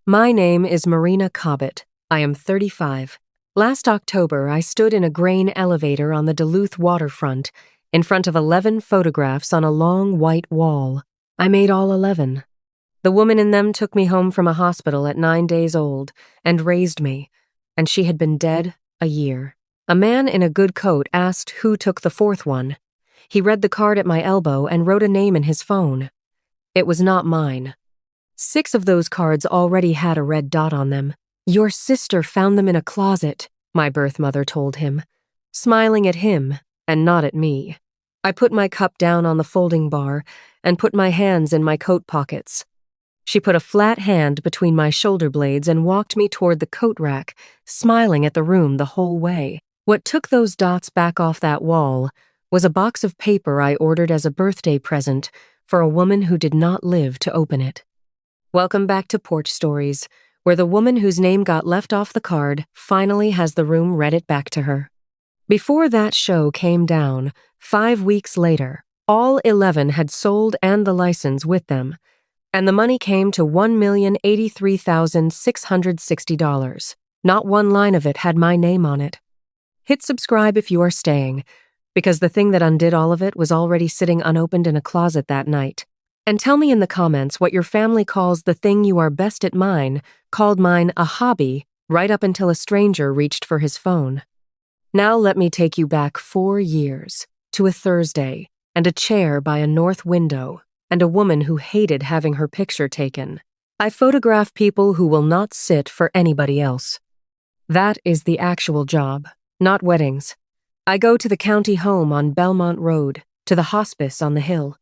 My name is Marena Cobbett. I am 35. Last October, I stood in a grain elevator on the Duluth waterfront, in front of 11 photographs on a long white wall. I made all 11. The woman in them took me home from a hospital at 9 days old and raised me, and she had been dead a year. A man in a good coat asked who took the fourth one. He read the card at my elbow and wrote a name in his phone. It was not mine. 6 of those cards already had a red dot on them. Your sister found them in a closet, my birth mother told him, smiling at him and not at me. I put my cup down on the folding bar and put my hands in my coat pockets. She put a flat hand between my shoulder blades and walked me toward the coat rack, smiling at the room the whole way. What took those dots back off that wall was a box of paper I ordered as a birthday present for a woman who did not live to open it. Welcome back to Porch Stories, where the woman whose name got left off the card finally has the room read it back to her. Before that show came down, 5 weeks later, all 11 had sold and the license with them, and the money came to $1,083,660. Not one line of it had my name on it. Hit subscribe if you are staying, because the thing that undid all of it was already sitting unopened in a closet that night. And tell me in the comments what your family calls the thing you are best at. Mine called mine a hobby right up until a stranger reached for his phone. Now let me take you back 4 years, to a Thursday, and a chair by a north window, and a woman who hated having her picture taken. I photograph people who will not sit for anybody else. That is the actual job, not weddings. I go to the county home on Belmont Road, to the hospice on the hill,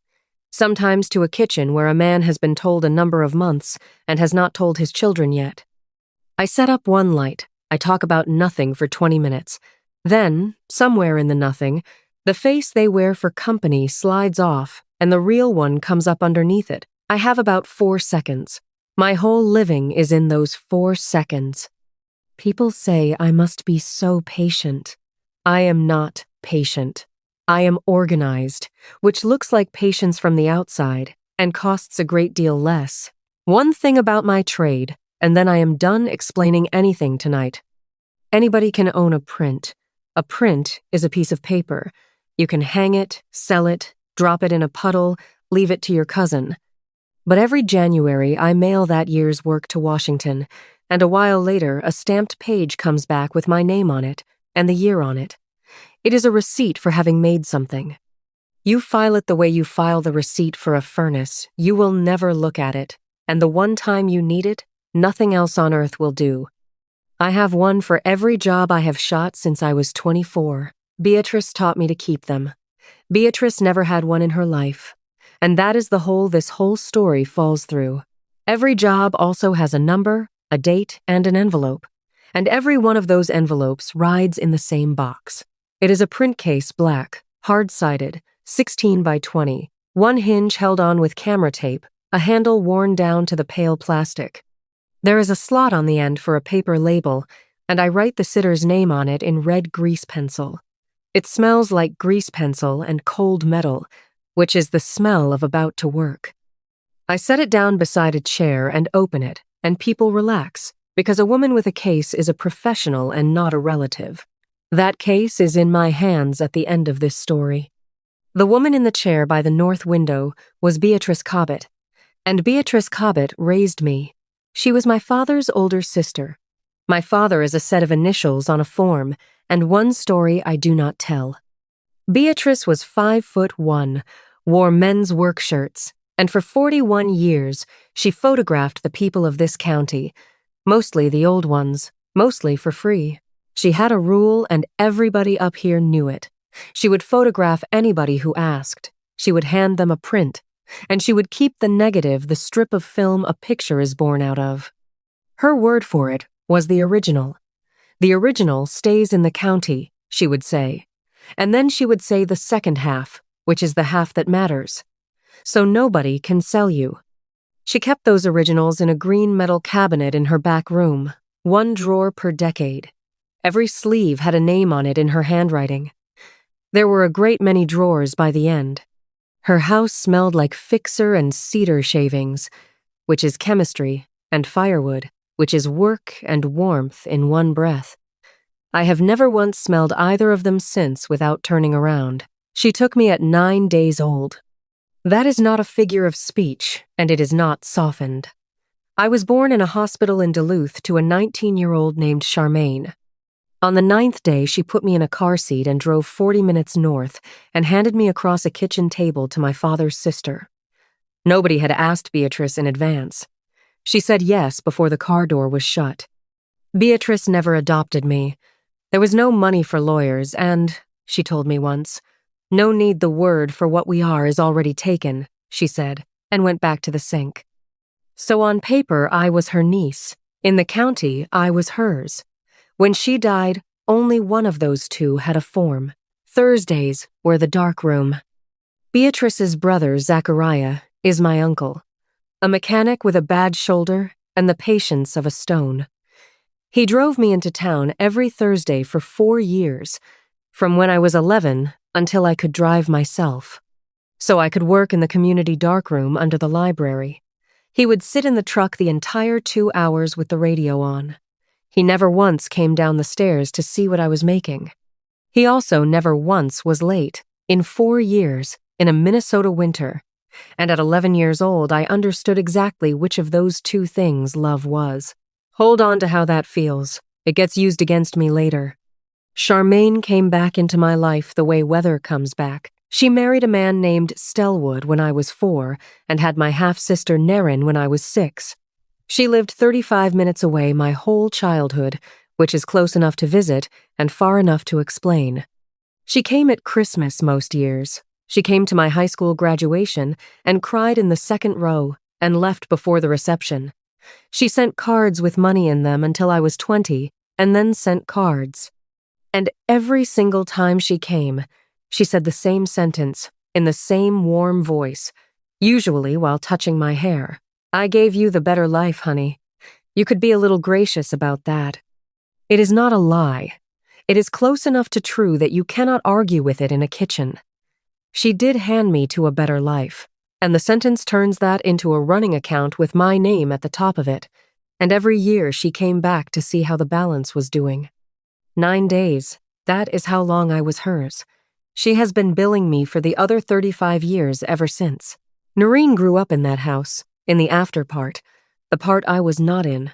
sometimes to a kitchen where a man has been told a number of months and has not told his children yet. I set up one light. I talk about nothing for 20 minutes. Then, somewhere in the nothing, the face they wear for company slides off and the real one comes up underneath it. I have about 4 seconds. My whole living is in those 4 seconds. People say I must be so patient. I am not patient. I am organized, which looks like patience from the outside and costs a great deal less. One thing about my trade, and then I am done explaining anything tonight. Anybody can own a print. A print is a piece of paper. You can hang it, sell it, drop it in a puddle, leave it to your cousin. But every January, I mail that year's work to Washington, and a while later, a stamped page comes back with my name on it and the year on it. It is a receipt for having made something. You file it the way you file the receipt for a furnace. You will never look at it, and the one time you need it, nothing else on earth will do. I have one for every job I have shot since I was 24. Beatrice taught me to keep them. Beatrice never had one in her life, and that is the hole this whole story falls through. Every job also has a number, a date, and an envelope, and every one of those envelopes rides in the same box. It is a print case, black, hard-sided, 16 by 20, one hinge held on with camera tape, a handle worn down to the pale plastic. There is a slot on the end for a paper label, and I write the sitter's name on it in red grease pencil. It smells like grease pencil and cold metal, which is the smell of about to work. I set it down beside a chair and open it, and people relax, because a woman with a case is a professional and not a relative. That case is in my hands at the end of this story. The woman in the chair by the north window was Beatrice Cobbett, and Beatrice Cobbett raised me. She was my father's older sister. My father is a set of initials on a form, and one story I do not tell. Beatrice was 5'1", wore men's work shirts, and for 41 years she photographed the people of this county, mostly the old ones, mostly for free. She had a rule, and everybody up here knew it. She would photograph anybody who asked. She would hand them a print, and she would keep the negative, the strip of film a picture is born out of. Her word for it was the original. The original stays in the county, she would say. And then she would say the second half, which is the half that matters. So nobody can sell you. She kept those originals in a green metal cabinet in her back room, 1 drawer per decade. Every sleeve had a name on it in her handwriting. There were a great many drawers by the end. Her house smelled like fixer and cedar shavings, which is chemistry, and firewood. which is work and warmth in one breath. I have never once smelled either of them since without turning around. She took me at 9 days old. That is not a figure of speech, and it is not softened. I was born in a hospital in Duluth to a 19-year-old named Charmaine. On the 9th day, she put me in a car seat and drove 40 minutes north and handed me across a kitchen table to my father's sister. Nobody had asked Beatrice in advance. She said yes before the car door was shut. Beatrice never adopted me. There was no money for lawyers and, she told me once, no need the word for what we are is already taken, she said, and went back to the sink. So on paper, I was her niece. In the county, I was hers. When she died, only one of those two had a form. Thursdays were the dark room. Beatrice's brother, Zachariah, is my uncle, a mechanic with a bad shoulder and the patience of a stone. He drove me into town every Thursday for 4 years, from when I was 11 until I could drive myself. So I could work in the community darkroom under the library. He would sit in the truck the entire 2 hours with the radio on. He never once came down the stairs to see what I was making. He also never once was late, in 4 years, in a Minnesota winter. And at 11 years old, I understood exactly which of those two things love was. Hold on to how that feels. It gets used against me later. Charmaine came back into my life the way weather comes back. She married a man named Stelwood when I was 4 and had my half-sister Nerin when I was 6. She lived 35 minutes away my whole childhood, which is close enough to visit and far enough to explain. She came at Christmas most years. She came to my high school graduation and cried in the second row and left before the reception. She sent cards with money in them until I was 20 and then sent cards. And every single time she came, she said the same sentence in the same warm voice, usually while touching my hair. I gave you the better life, honey. You could be a little gracious about that. It is not a lie. It is close enough to true that you cannot argue with it in a kitchen. She did hand me to a better life, and the sentence turns that into a running account with my name at the top of it, and every year she came back to see how the balance was doing. 9 days, that is how long I was hers. She has been billing me for the other 35 years ever since. Noreen grew up in that house, in the after part, the part I was not in.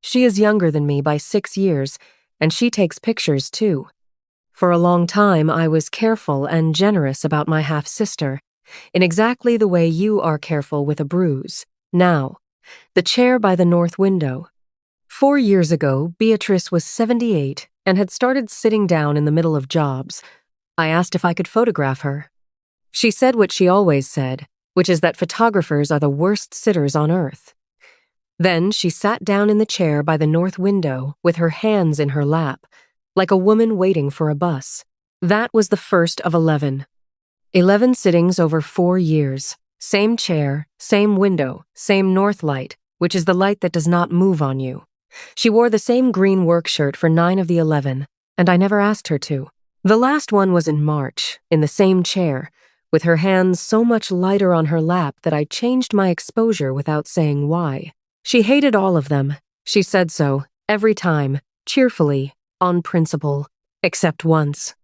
She is younger than me by 6 years, and she takes pictures too. For a long time, I was careful and generous about my half-sister, in exactly the way you are careful with a bruise. Now, the chair by the north window. 4 years ago, Beatrice was 78 and had started sitting down in the middle of jobs. I asked if I could photograph her. She said what she always said, which is that photographers are the worst sitters on earth. Then she sat down in the chair by the north window with her hands in her lap, like a woman waiting for a bus. That was the first of 11. 11 sittings over 4 years. Same chair, same window, same north light, which is the light that does not move on you. She wore the same green work shirt for 9 of the 11, and I never asked her to. The last one was in March, in the same chair, with her hands so much lighter on her lap that I changed my exposure without saying why. She hated all of them. She said so, every time, cheerfully, on principle, except once.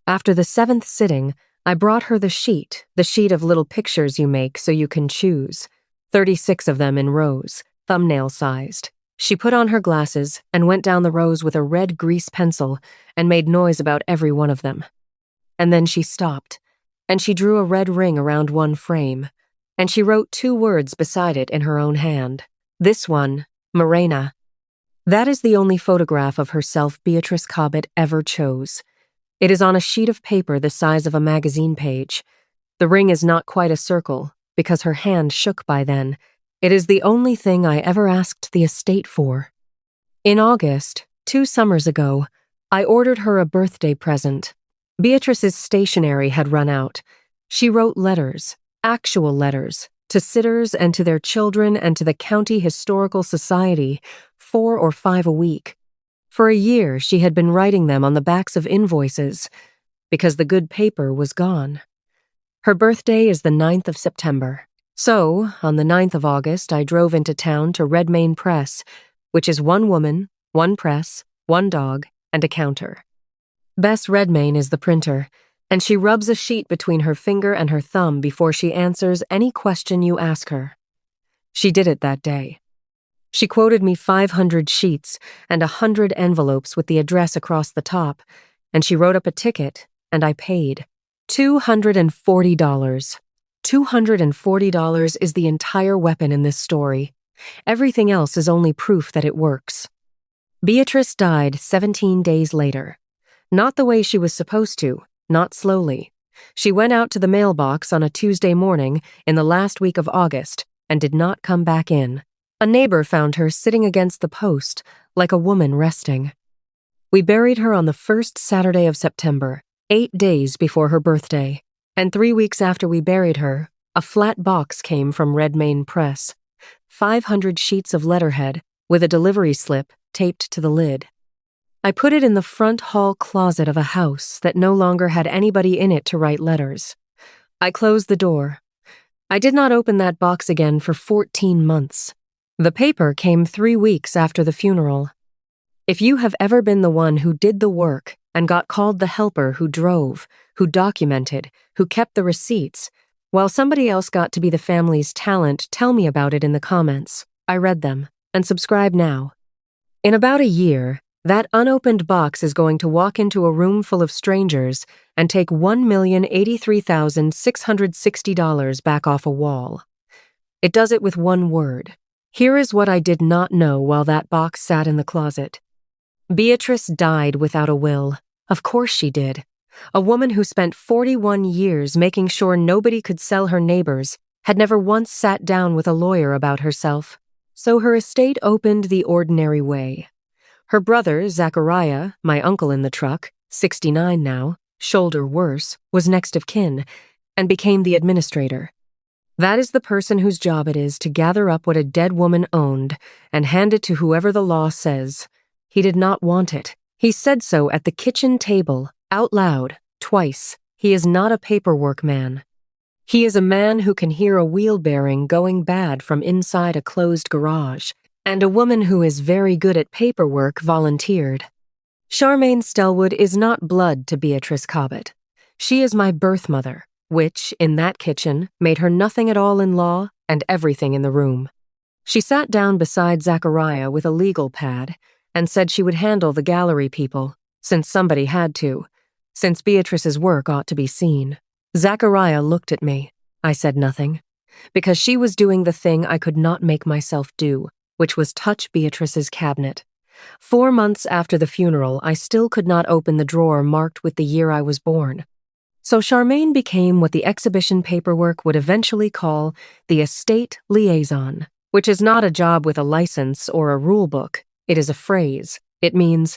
After the 7th sitting, I brought her the sheet of little pictures you make so you can choose, 36 of them in rows, thumbnail-sized. She put on her glasses and went down the rows with a red grease pencil and made noise about every one of them. And then she stopped, and she drew a red ring around one frame, and she wrote 2 words beside it in her own hand. This one, Marena. That is the only photograph of herself Beatrice Cobbett ever chose. It is on a sheet of paper the size of a magazine page. The ring is not quite a circle, because her hand shook by then. It is the only thing I ever asked the estate for. In August, 2 summers ago, I ordered her a birthday present. Beatrice's stationery had run out. She wrote letters, actual letters, to sitters and to their children and to the County Historical Society, 4 or 5 a week. For a year, she had been writing them on the backs of invoices, because the good paper was gone. Her birthday is the 9th of September. So, on the 9th of August, I drove into town to Redmayne Press, which is one woman, one press, one dog, and a counter. Bess Redmayne is the printer, and she rubs a sheet between her finger and her thumb before she answers any question you ask her. She did it that day. She quoted me 500 sheets and 100 envelopes with the address across the top, and she wrote up a ticket, and I paid. $240. $240 is the entire weapon in this story. Everything else is only proof that it works. Beatrice died 17 days later. Not the way she was supposed to, not slowly. She went out to the mailbox on a Tuesday morning in the last week of August and did not come back in. A neighbor found her sitting against the post, like a woman resting. We buried her on the first Saturday of September, 8 days before her birthday, and 3 weeks after we buried her, a flat box came from Redmayne Press, 500 sheets of letterhead with a delivery slip taped to the lid. I put it in the front hall closet of a house that no longer had anybody in it to write letters. I closed the door. I did not open that box again for 14 months. The paper came 3 weeks after the funeral. If you have ever been the one who did the work and got called the helper who drove, who documented, who kept the receipts, while somebody else got to be the family's talent, tell me about it in the comments. I read them, and subscribe now. In about a year, that unopened box is going to walk into a room full of strangers and take $1,083,660 back off a wall. It does it with one word. Here is what I did not know while that box sat in the closet. Beatrice died without a will. Of course she did. A woman who spent 41 years making sure nobody could sell her neighbors had never once sat down with a lawyer about herself. So her estate opened the ordinary way. Her brother, Zachariah, my uncle in the truck, 69 now, shoulder worse, was next of kin, and became the administrator. That is the person whose job it is to gather up what a dead woman owned and hand it to whoever the law says. He did not want it. He said so at the kitchen table, out loud, twice. He is not a paperwork man. He is a man who can hear a wheel bearing going bad from inside a closed garage, and a woman who is very good at paperwork volunteered. Charmaine Stellwood is not blood to Beatrice Cobbett. She is my birth mother, which, in that kitchen, made her nothing at all in law and everything in the room. She sat down beside Zachariah with a legal pad and said she would handle the gallery people, since somebody had to, since Beatrice's work ought to be seen. Zachariah looked at me. I said nothing, because she was doing the thing I could not make myself do, which was touch Beatrice's cabinet. 4 months after the funeral, I still could not open the drawer marked with the year I was born. So Charmaine became what the exhibition paperwork would eventually call the estate liaison, which is not a job with a license or a rule book. It is a phrase. It means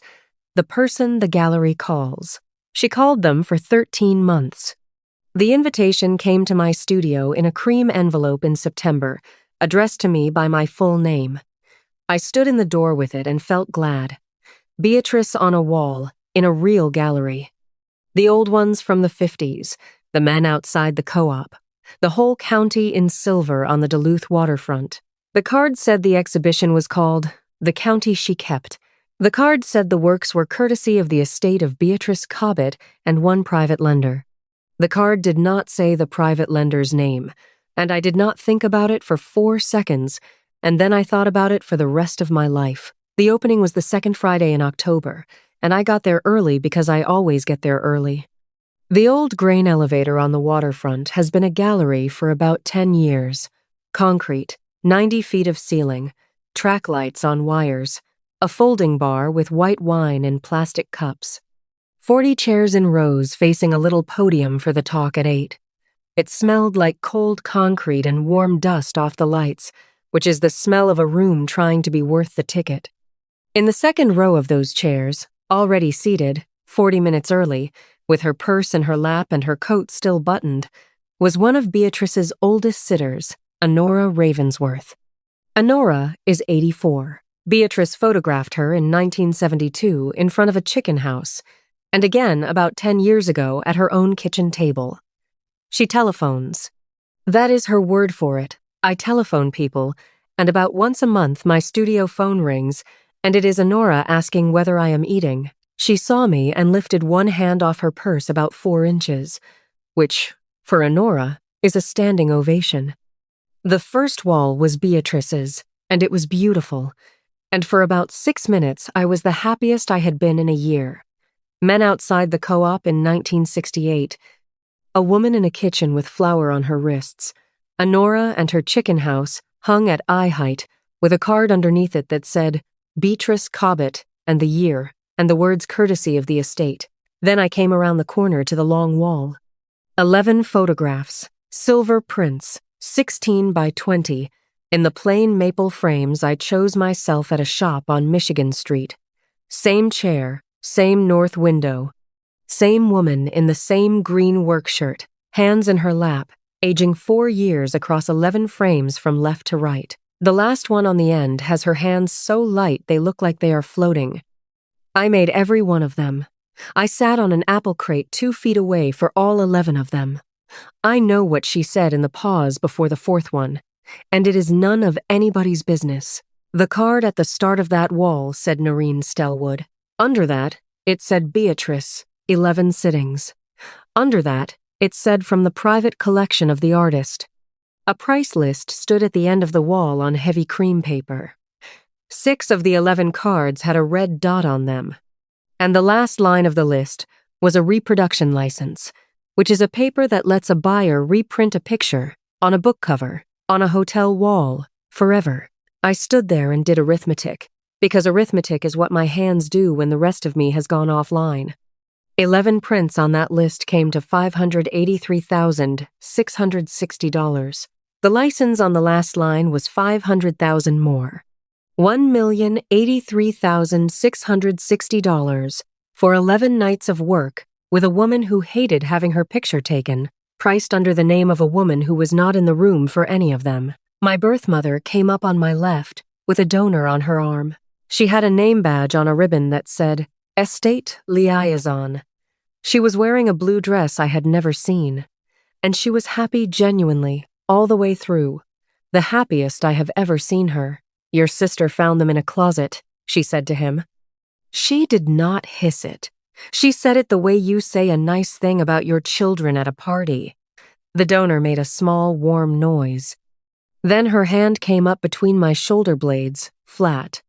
the person the gallery calls. She called them for 13 months. The invitation came to my studio in a cream envelope in September, addressed to me by my full name. I stood in the door with it and felt glad. Beatrice on a wall, in a real gallery. The old ones from the 50s, the men outside the co-op, the whole county in silver on the Duluth waterfront. The card said the exhibition was called The County She Kept. The card said the works were courtesy of the estate of Beatrice Cobbett and one private lender. The card did not say the private lender's name, and I did not think about it for 4 seconds, and then I thought about it for the rest of my life. The opening was the second Friday in October, and I got there early because I always get there early. The old grain elevator on the waterfront has been a gallery for about 10 years. Concrete, 90 feet of ceiling, track lights on wires, a folding bar with white wine in plastic cups. 40 chairs in rows facing a little podium for the talk at 8. It smelled like cold concrete and warm dust off the lights, which is the smell of a room trying to be worth the ticket. In the second row of those chairs, already seated, 40 minutes early, with her purse in her lap and her coat still buttoned, was one of Beatrice's oldest sitters, Honora Ravensworth. Honora is 84. Beatrice photographed her in 1972 in front of a chicken house, and again about 10 years ago at her own kitchen table. She telephones. That is her word for it. I telephone people, and about once a month my studio phone rings, and it is Honora asking whether I am eating. She saw me and lifted one hand off her purse about 4 inches, which, for Honora, is a standing ovation. The first wall was Beatrice's, and it was beautiful, and for about 6 minutes I was the happiest I had been in a year. Men outside the co-op in 1968, a woman in a kitchen with flour on her wrists, Honora and her chicken house hung at eye height with a card underneath it that said, Beatrice Cobbett, and the year, and the words courtesy of the estate. Then I came around the corner to the long wall. 11 photographs, silver prints, 16 by 20. In the plain maple frames I chose myself at a shop on Michigan Street. Same chair, same north window. Same woman in the same green work shirt, hands in her lap, aging 4 years across 11 frames from left to right. The last one on the end has her hands so light they look like they are floating. I made every one of them. I sat on an apple crate 2 feet away for all 11 of them. I know what she said in the pause before the 4th one, and it is none of anybody's business. The card at the start of that wall said Noreen Stellwood. Under that, it said Beatrice, 11 sittings. Under that, it said from the private collection of the artist. A price list stood at the end of the wall on heavy cream paper. 6 of the 11 cards had a red dot on them. And the last line of the list was a reproduction license, which is a paper that lets a buyer reprint a picture on a book cover, on a hotel wall, forever. I stood there and did arithmetic, because arithmetic is what my hands do when the rest of me has gone offline. 11 prints on that list came to $583,660. The license on the last line was $500,000 more. $1,083,660 for 11 nights of work with a woman who hated having her picture taken, priced under the name of a woman who was not in the room for any of them. My birth mother came up on my left with a donor on her arm. She had a name badge on a ribbon that said, Estate Liaison. She was wearing a blue dress I had never seen, and she was happy genuinely, all the way through, the happiest I have ever seen her. Your sister found them in a closet, she said to him. She did not hiss it. She said it the way you say a nice thing about your children at a party. The donor made a small, warm noise. Then her hand came up between my shoulder blades, flat,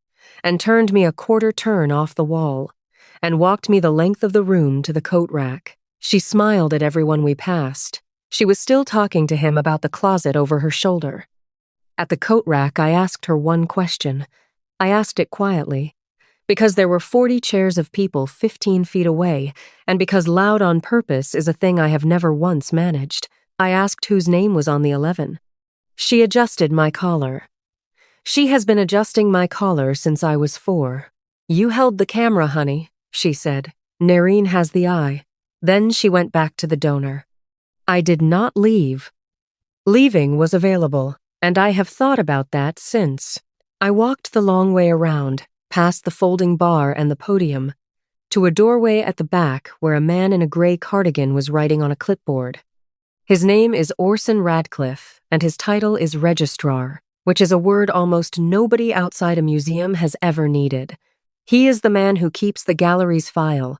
and turned me a quarter turn off the wall, and walked me the length of the room to the coat rack. She smiled at everyone we passed. She was still talking to him about the closet over her shoulder. At the coat rack, I asked her one question. I asked it quietly. Because there were 40 chairs of people 15 feet away, and because loud on purpose is a thing I have never once managed, I asked whose name was on the 11. She adjusted my collar. She has been adjusting my collar since I was 4. You held the camera, honey, she said. Noreen has the eye. Then she went back to the donor. I did not leave. Leaving was available, and I have thought about that since. I walked the long way around, past the folding bar and the podium, to a doorway at the back where a man in a gray cardigan was writing on a clipboard. His name is Orson Radcliffe, and his title is Registrar, which is a word almost nobody outside a museum has ever needed. He is the man who keeps the gallery's file.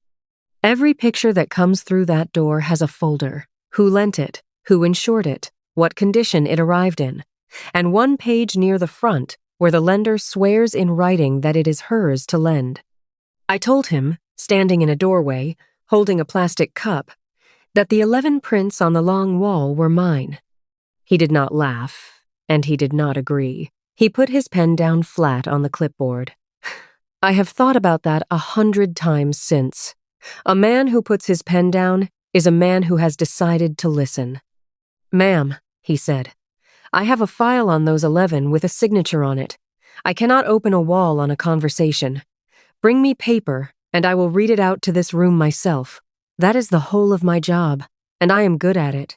Every picture that comes through that door has a folder. Who lent it, who insured it, what condition it arrived in, and one page near the front where the lender swears in writing that it is hers to lend. I told him, standing in a doorway, holding a plastic cup, that the 11 prints on the long wall were mine. He did not laugh, and he did not agree. He put his pen down flat on the clipboard. I have thought about that 100 times since. A man who puts his pen down is a man who has decided to listen. Ma'am, he said, I have a file on those 11 with a signature on it. I cannot open a wall on a conversation. Bring me paper, and I will read it out to this room myself. That is the whole of my job, and I am good at it.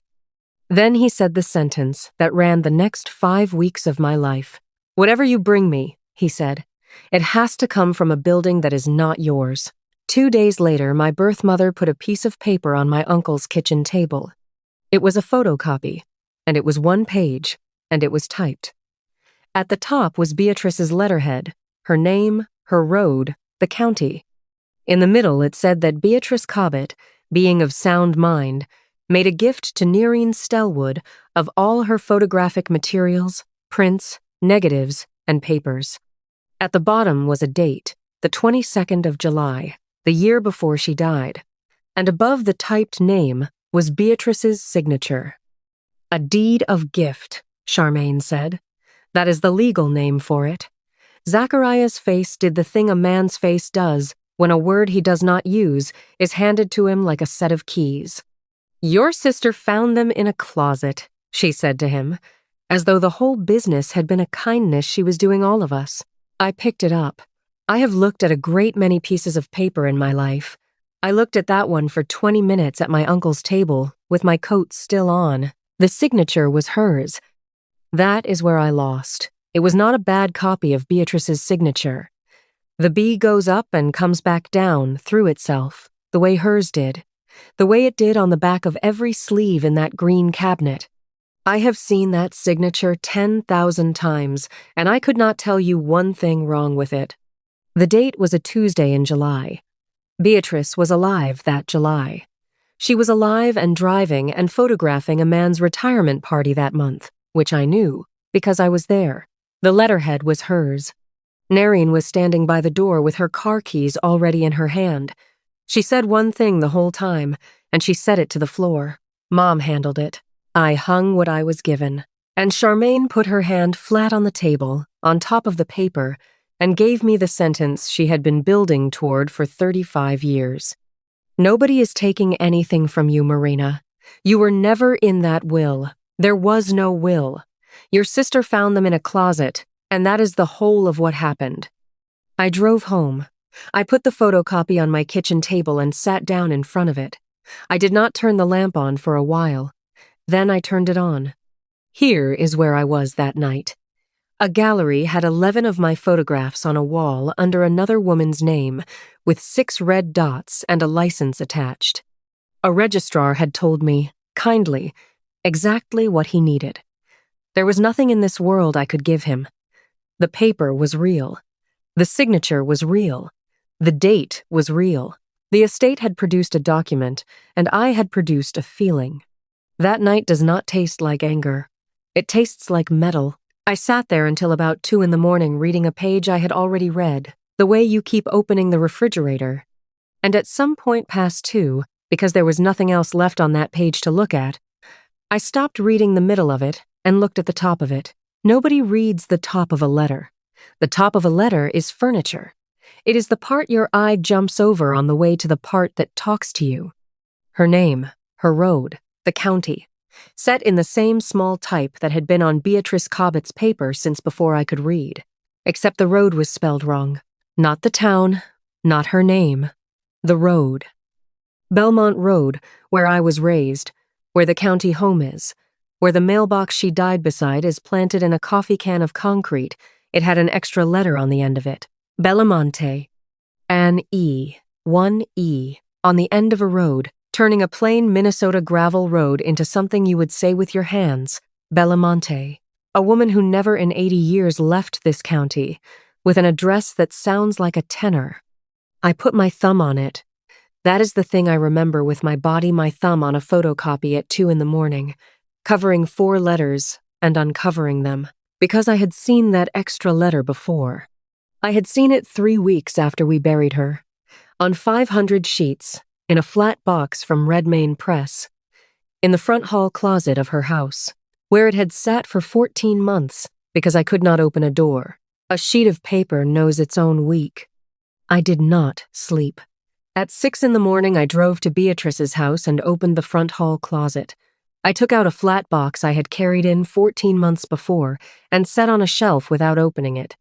Then he said the sentence that ran the next 5 weeks of my life. Whatever you bring me, he said, it has to come from a building that is not yours. 2 days later, my birth mother put a piece of paper on my uncle's kitchen table. It was a photocopy, and it was 1 page, and it was typed. At the top was Beatrice's letterhead, her name, her road, the county. In the middle it said that Beatrice Cobbett, being of sound mind, made a gift to Nerine Stellwood of all her photographic materials, prints, negatives, and papers. At the bottom was a date, the 22nd of July, the year before she died, and above the typed name was Beatrice's signature. A deed of gift, Charmaine said. That is the legal name for it. Zachariah's face did the thing a man's face does when a word he does not use is handed to him like a set of keys. Your sister found them in a closet, she said to him, as though the whole business had been a kindness she was doing all of us. I picked it up. I have looked at a great many pieces of paper in my life. I looked at that one for 20 minutes at my uncle's table, with my coat still on. The signature was hers. That is where I lost. It was not a bad copy of Beatrice's signature. The B goes up and comes back down through itself, the way hers did, the way it did on the back of every sleeve in that green cabinet. I have seen that signature 10,000 times, and I could not tell you one thing wrong with it. The date was a Tuesday in July. Beatrice was alive that July. She was alive and driving and photographing a man's retirement party that month, which I knew, because I was there. The letterhead was hers. Nerine was standing by the door with her car keys already in her hand. She said one thing the whole time, and she said it to the floor. Mom handled it. I hung what I was given, and Charmaine put her hand flat on the table, on top of the paper, and gave me the sentence she had been building toward for 35 years. Nobody is taking anything from you, Marena. You were never in that will. There was no will. Your sister found them in a closet, and that is the whole of what happened. I drove home. I put the photocopy on my kitchen table and sat down in front of it. I did not turn the lamp on for a while. Then I turned it on. Here is where I was that night. A gallery had 11 of my photographs on a wall under another woman's name, with 6 red dots and a license attached. A registrar had told me, kindly, exactly what he needed. There was nothing in this world I could give him. The paper was real. The signature was real. The date was real. The estate had produced a document, and I had produced a feeling. That night does not taste like anger. It tastes like metal. I sat there until about 2 in the morning reading a page I had already read, the way you keep opening the refrigerator. And at some point past 2, because there was nothing else left on that page to look at, I stopped reading the middle of it and looked at the top of it. Nobody reads the top of a letter. The top of a letter is furniture. It is the part your eye jumps over on the way to the part that talks to you. Her name, her road, the county, set in the same small type that had been on Beatrice Cobbett's paper since before I could read, except the road was spelled wrong. Not the town, not her name, the road. Belmont Road, where I was raised, where the county home is, where the mailbox she died beside is planted in a coffee can of concrete. It had an extra letter on the end of it. Belamonte. An E, one E, on the end of a road, turning a plain Minnesota gravel road into something you would say with your hands, Belamonte. A woman who never in 80 years left this county, with an address that sounds like a tenor. I put my thumb on it. That is the thing I remember with my body, my thumb on a photocopy at 2 in the morning, covering 4 letters and uncovering them, because I had seen that extra letter before. I had seen it 3 weeks after we buried her, on 500 sheets, in a flat box from Redmayne Press, in the front hall closet of her house, where it had sat for 14 months because I could not open a door. A sheet of paper knows its own week. I did not sleep. At 6 in the morning, I drove to Beatrice's house and opened the front hall closet. I took out a flat box I had carried in 14 months before and set on a shelf without opening it.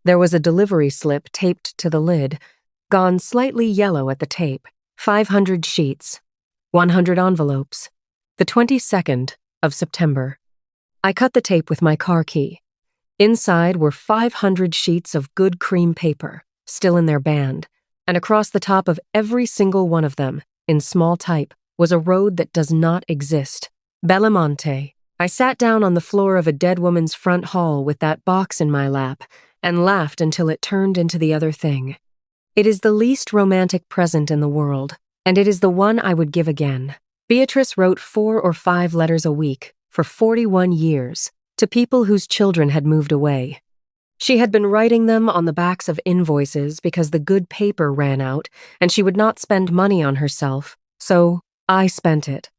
There was a delivery slip taped to the lid, gone slightly yellow at the tape. 500 sheets, 100 envelopes, the 22nd of September. I cut the tape with my car key. Inside were 500 sheets of good cream paper, still in their band, and across the top of every single one of them, in small type, was a road that does not exist. Belamonte. I sat down on the floor of a dead woman's front hall with that box in my lap and laughed until it turned into the other thing. It is the least romantic present in the world, and it is the one I would give again. Beatrice wrote 4 or 5 letters a week for 41 years to people whose children had moved away. She had been writing them on the backs of invoices because the good paper ran out and she would not spend money on herself, so I spent it.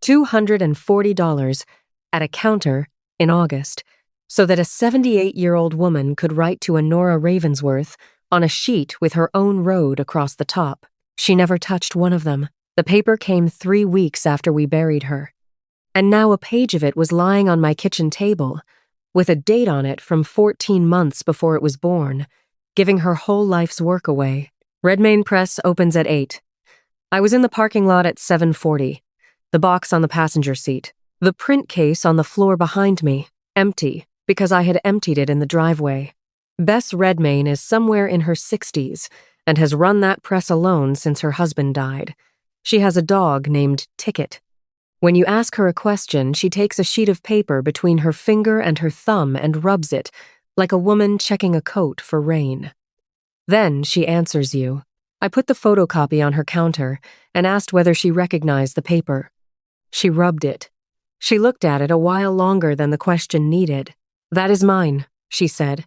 $240 at a counter in August, so that a 78-year-old woman could write to Honora Ravensworth on a sheet with her own road across the top. She never touched one of them. The paper came 3 weeks after we buried her. And now a page of it was lying on my kitchen table, with a date on it from 14 months before it was born, giving her whole life's work away. Redmayne Press opens at 8. I was in the parking lot at 7:40. The box on the passenger seat. The print case on the floor behind me, empty, because I had emptied it in the driveway. Bess Redmayne is somewhere in her 60s and has run that press alone since her husband died. She has a dog named Ticket. When you ask her a question, she takes a sheet of paper between her finger and her thumb and rubs it, like a woman checking a coat for rain. Then she answers you. I put the photocopy on her counter and asked whether she recognized the paper. She rubbed it. She looked at it a while longer than the question needed. "That is mine," she said.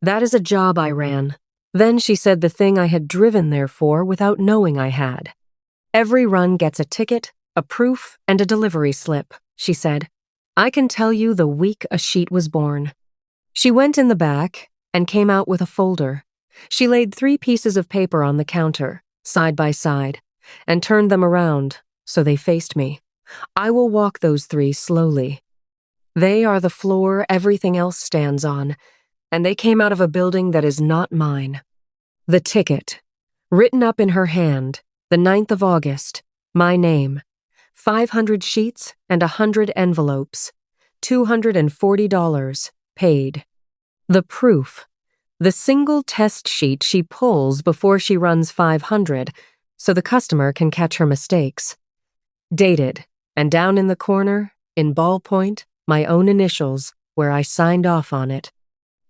"That is a job I ran." Then she said the thing I had driven there for without knowing I had. "Every run gets a ticket, a proof, and a delivery slip," she said. "I can tell you the week a sheet was born." She went in the back and came out with a folder. She laid 3 pieces of paper on the counter, side by side, and turned them around so they faced me. I will walk those 3 slowly. They are the floor everything else stands on, and they came out of a building that is not mine. The ticket, written up in her hand, the 9th of August, my name, 500 sheets and 100 envelopes, $240, paid. The proof, the single test sheet she pulls before she runs 500, so the customer can catch her mistakes. Dated, and down in the corner, in ballpoint, my own initials, where I signed off on it.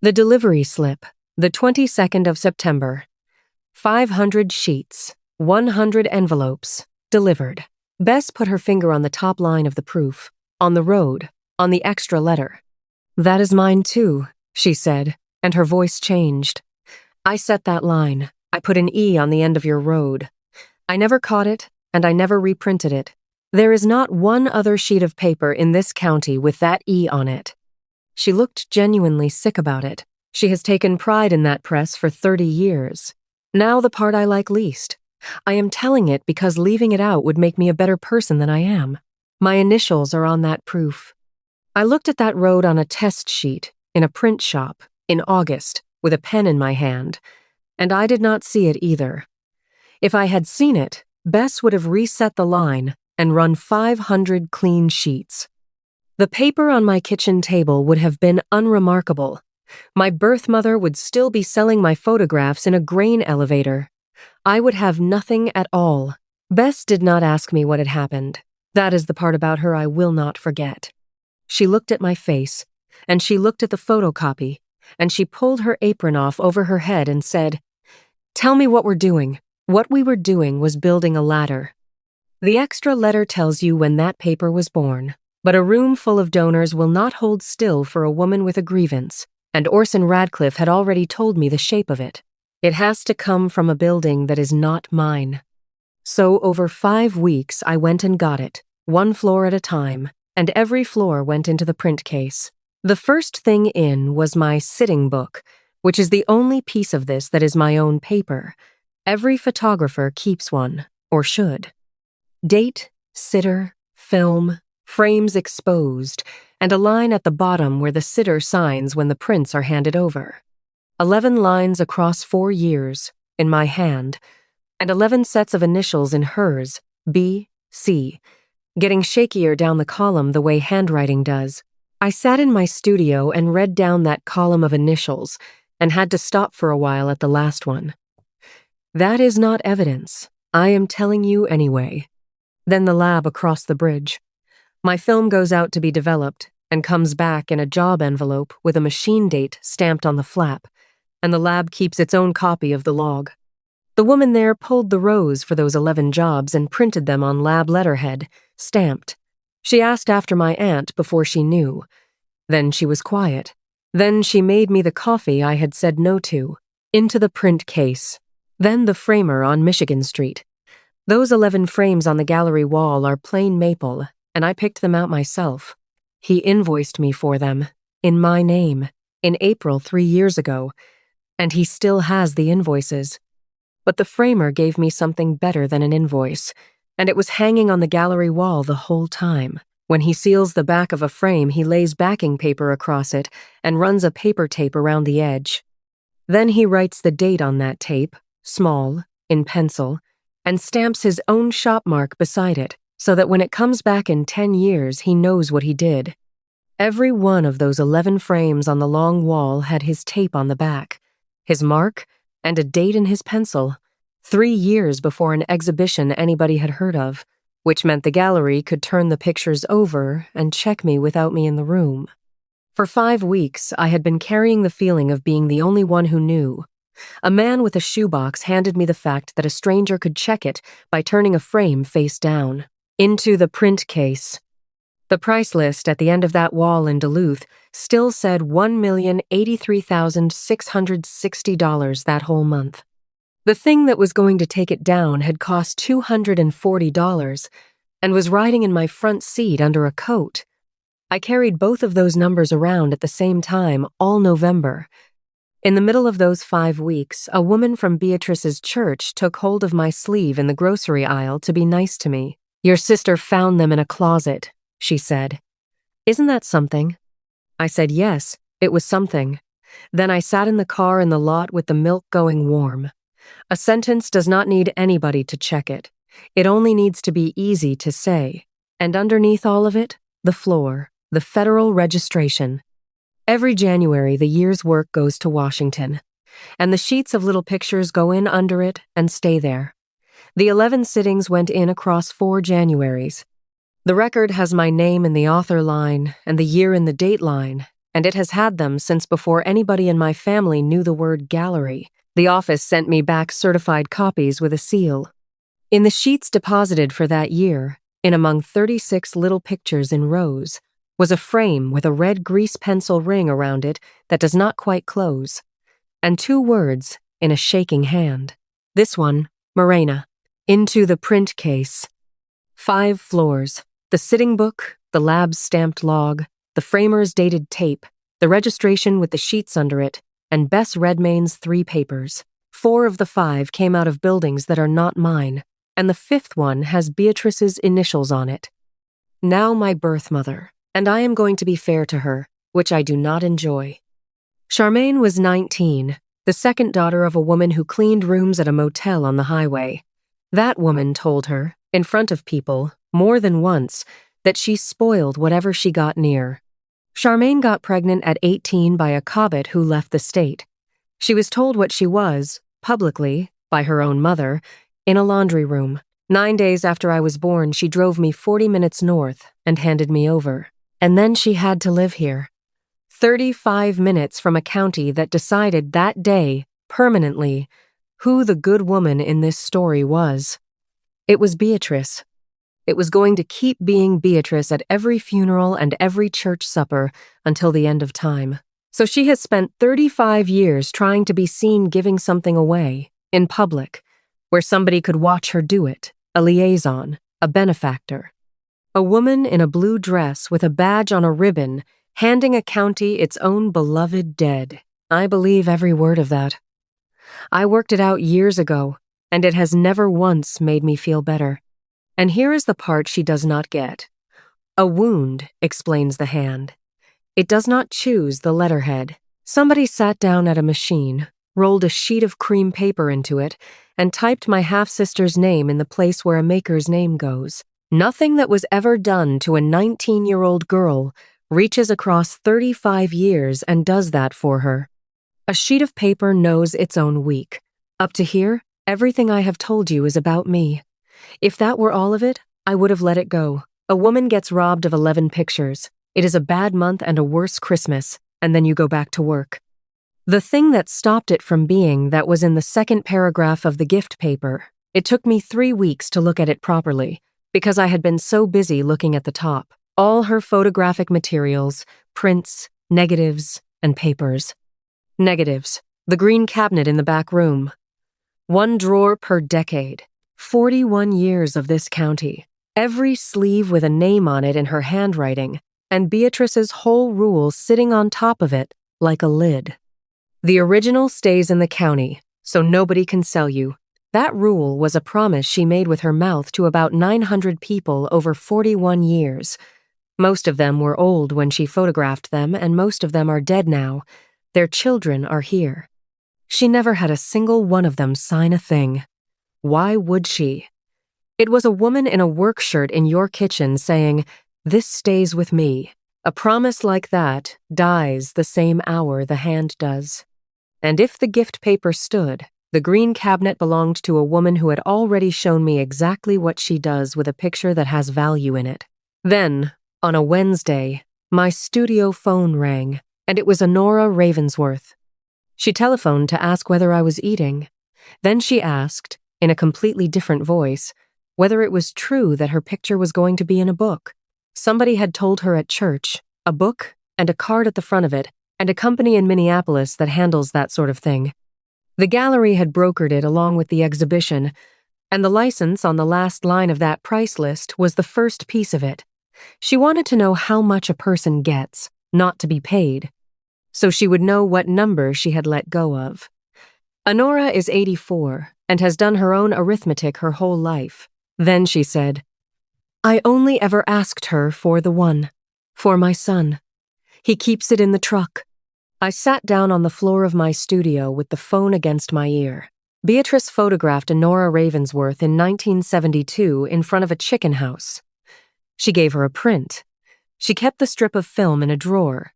The delivery slip, the 22nd of September. 500 sheets, 100 envelopes, delivered. Bess put her finger on the top line of the proof, on the road, on the extra letter. "That is mine too," she said, and her voice changed. "I set that line. I put an E on the end of your road. I never caught it, and I never reprinted it. There is not one other sheet of paper in this county with that E on it." She looked genuinely sick about it. She has taken pride in that press for 30 years. Now the part I like least. I am telling it because leaving it out would make me a better person than I am. My initials are on that proof. I looked at that road on a test sheet, in a print shop, in August, with a pen in my hand, and I did not see it either. If I had seen it, Bess would have reset the line and run 500 clean sheets. The paper on my kitchen table would have been unremarkable. My birth mother would still be selling my photographs in a grain elevator. I would have nothing at all. Bess did not ask me what had happened. That is the part about her I will not forget. She looked at my face, and she looked at the photocopy, and she pulled her apron off over her head and said, "Tell me what we're doing." What we were doing was building a ladder. The extra letter tells you when that paper was born, but a room full of donors will not hold still for a woman with a grievance, and Orson Radcliffe had already told me the shape of it. It has to come from a building that is not mine. So over 5 weeks I went and got it, 1 floor at a time, and every floor went into the print case. The first thing in was my sitting book, which is the only piece of this that is my own paper. Every photographer keeps one, or should. Date, sitter, film, frames exposed, and a line at the bottom where the sitter signs when the prints are handed over. 11 lines across 4 years, in my hand, and 11 sets of initials in hers, B, C, getting shakier down the column the way handwriting does. I sat in my studio and read down that column of initials and had to stop for a while at the last one. That is not evidence. I am telling you anyway. Then the lab across the bridge. My film goes out to be developed and comes back in a job envelope with a machine date stamped on the flap, and the lab keeps its own copy of the log. The woman there pulled the rows for those 11 jobs and printed them on lab letterhead, stamped. She asked after my aunt before she knew. Then she was quiet. Then she made me the coffee I had said no to, into the print case. Then the framer on Michigan Street. Those 11 frames on the gallery wall are plain maple, and I picked them out myself. He invoiced me for them, in my name, in April 3 years ago, and he still has the invoices. But the framer gave me something better than an invoice, and it was hanging on the gallery wall the whole time. When he seals the back of a frame, he lays backing paper across it and runs a paper tape around the edge. Then he writes the date on that tape, small, in pencil, and stamps his own shop mark beside it, so that when it comes back in 10 years, he knows what he did. Every one of those 11 frames on the long wall had his tape on the back, his mark, and a date in his pencil, 3 years before an exhibition anybody had heard of, which meant the gallery could turn the pictures over and check me without me in the room. For 5 weeks, I had been carrying the feeling of being the only one who knew. A man with a shoebox handed me the fact that a stranger could check it by turning a frame face down, into the print case. The price list at the end of that wall in Duluth still said $1,083,660 that whole month. The thing that was going to take it down had cost $240 and was riding in my front seat under a coat. I carried both of those numbers around at the same time all November. In the middle of those 5 weeks, a woman from Beatrice's church took hold of my sleeve in the grocery aisle to be nice to me. "Your sister found them in a closet," she said. "Isn't that something?" I said yes, it was something. Then I sat in the car in the lot with the milk going warm. A sentence does not need anybody to check it. It only needs to be easy to say. And underneath all of it, the floor, the federal registration. Every January, the year's work goes to Washington, and the sheets of little pictures go in under it and stay there. The 11 sittings went in across 4 Januaries. The record has my name in the author line and the year in the date line, and it has had them since before anybody in my family knew the word gallery. The office sent me back certified copies with a seal. In the sheets deposited for that year, in among 36 little pictures in rows, was a frame with a red grease pencil ring around it that does not quite close, and 2 words in a shaking hand. This one, Marena, into the print case. 5 floors, the sitting book, the lab's stamped log, the framer's dated tape, the registration with the sheets under it, and Bess Redmayne's 3 papers. 4 of the 5 came out of buildings that are not mine, and the 5th one has Beatrice's initials on it. Now my birth mother, and I am going to be fair to her, which I do not enjoy. Charmaine was 19, the second daughter of a woman who cleaned rooms at a motel on the highway. That woman told her, in front of people, more than once, that she spoiled whatever she got near. Charmaine got pregnant at 18 by a Cobbett who left the state. She was told what she was, publicly, by her own mother, in a laundry room. 9 days after I was born, she drove me 40 minutes north and handed me over. And then she had to live here. 35 minutes from a county that decided that day, permanently, who the good woman in this story was. It was Beatrice. It was going to keep being Beatrice at every funeral and every church supper until the end of time. So she has spent 35 years trying to be seen giving something away, in public, where somebody could watch her do it, a liaison, a benefactor. A woman in a blue dress with a badge on a ribbon, handing a county its own beloved dead. I believe every word of that. I worked it out years ago, and it has never once made me feel better. And here is the part she does not get. A wound, explains the hand. It does not choose the letterhead. Somebody sat down at a machine, rolled a sheet of cream paper into it, and typed my half-sister's name in the place where a maker's name goes. Nothing that was ever done to a 19-year-old girl reaches across 35 years and does that for her. A sheet of paper knows its own week. Up to here, everything I have told you is about me. If that were all of it, I would have let it go. A woman gets robbed of 11 pictures. It is a bad month and a worse Christmas, and then you go back to work. The thing that stopped it from being that was in the second paragraph of the gift paper. It took me 3 weeks to look at it properly, because I had been so busy looking at the top. All her photographic materials, prints, negatives, and papers. Negatives. The green cabinet in the back room. 1 drawer per decade. 41 years of this county. Every sleeve with a name on it in her handwriting, and Beatrice's whole rule sitting on top of it like a lid. The original stays in the county, so nobody can sell you. That rule was a promise she made with her mouth to about 900 people over 41 years. Most of them were old when she photographed them, and most of them are dead now. Their children are here. She never had a single one of them sign a thing. Why would she? It was a woman in a work shirt in your kitchen saying, "This stays with me." A promise like that dies the same hour the hand does. And if the gift paper stood, the green cabinet belonged to a woman who had already shown me exactly what she does with a picture that has value in it. Then, on a Wednesday, my studio phone rang, and it was Honora Ravensworth. She telephoned to ask whether I was eating. Then she asked, in a completely different voice, whether it was true that her picture was going to be in a book. Somebody had told her at church, a book and a card at the front of it, and a company in Minneapolis that handles that sort of thing. The gallery had brokered it along with the exhibition, and the license on the last line of that price list was the first piece of it. She wanted to know how much a person gets, not to be paid, so she would know what number she had let go of. Honora is 84 and has done her own arithmetic her whole life. Then she said, "I only ever asked her for the one, for my son. He keeps it in the truck." I sat down on the floor of my studio with the phone against my ear. Beatrice photographed Honora Ravensworth in 1972 in front of a chicken house. She gave her a print. She kept the strip of film in a drawer.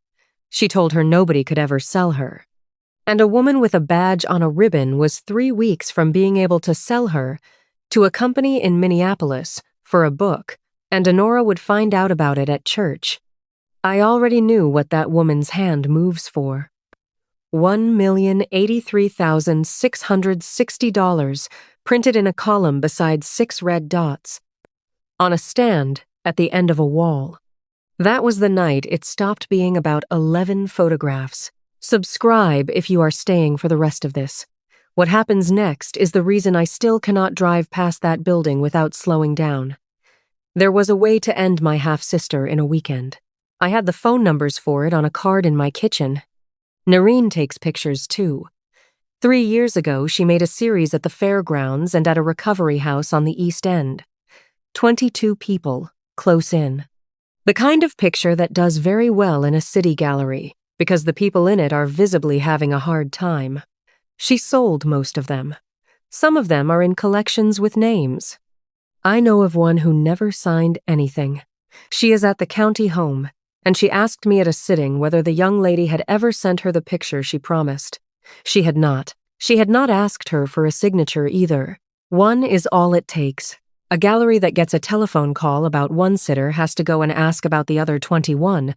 She told her nobody could ever sell her. And a woman with a badge on a ribbon was 3 weeks from being able to sell her to a company in Minneapolis for a book, and Honora would find out about it at church. I already knew what that woman's hand moves for. $1,083,660 printed in a column beside 6 red dots, on a stand at the end of a wall. That was the night it stopped being about 11 photographs. Subscribe if you are staying for the rest of this. What happens next is the reason I still cannot drive past that building without slowing down. There was a way to end my half-sister in a weekend. I had the phone numbers for it on a card in my kitchen. Noreen takes pictures too. 3 years ago, she made a series at the fairgrounds and at a recovery house on the East End. 22 people, close in. The kind of picture that does very well in a city gallery, because the people in it are visibly having a hard time. She sold most of them. Some of them are in collections with names. I know of one who never signed anything. She is at the county home, and she asked me at a sitting whether the young lady had ever sent her the picture she promised. She had not. She had not asked her for a signature either. One is all it takes. A gallery that gets a telephone call about one sitter has to go and ask about the other 21,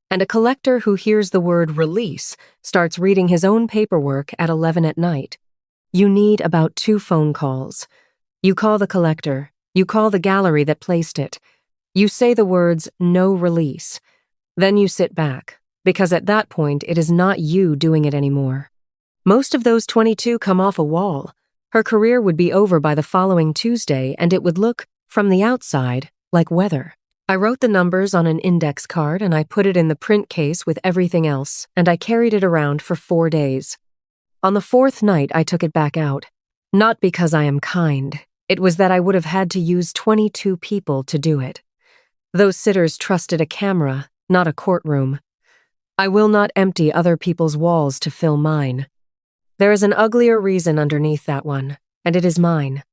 and a collector who hears the word release starts reading his own paperwork at 11 at night. You need about 2 phone calls. You call the collector. You call the gallery that placed it. You say the words, "no release." Then you sit back, because at that point it is not you doing it anymore. Most of those 22 come off a wall. Her career would be over by the following Tuesday, and it would look, from the outside, like weather. I wrote the numbers on an index card and I put it in the print case with everything else, and I carried it around for 4 days. On the 4th night, I took it back out. Not because I am kind. It was that I would have had to use 22 people to do it. Those sitters trusted a camera, not a courtroom. I will not empty other people's walls to fill mine. There is an uglier reason underneath that one, and it is mine.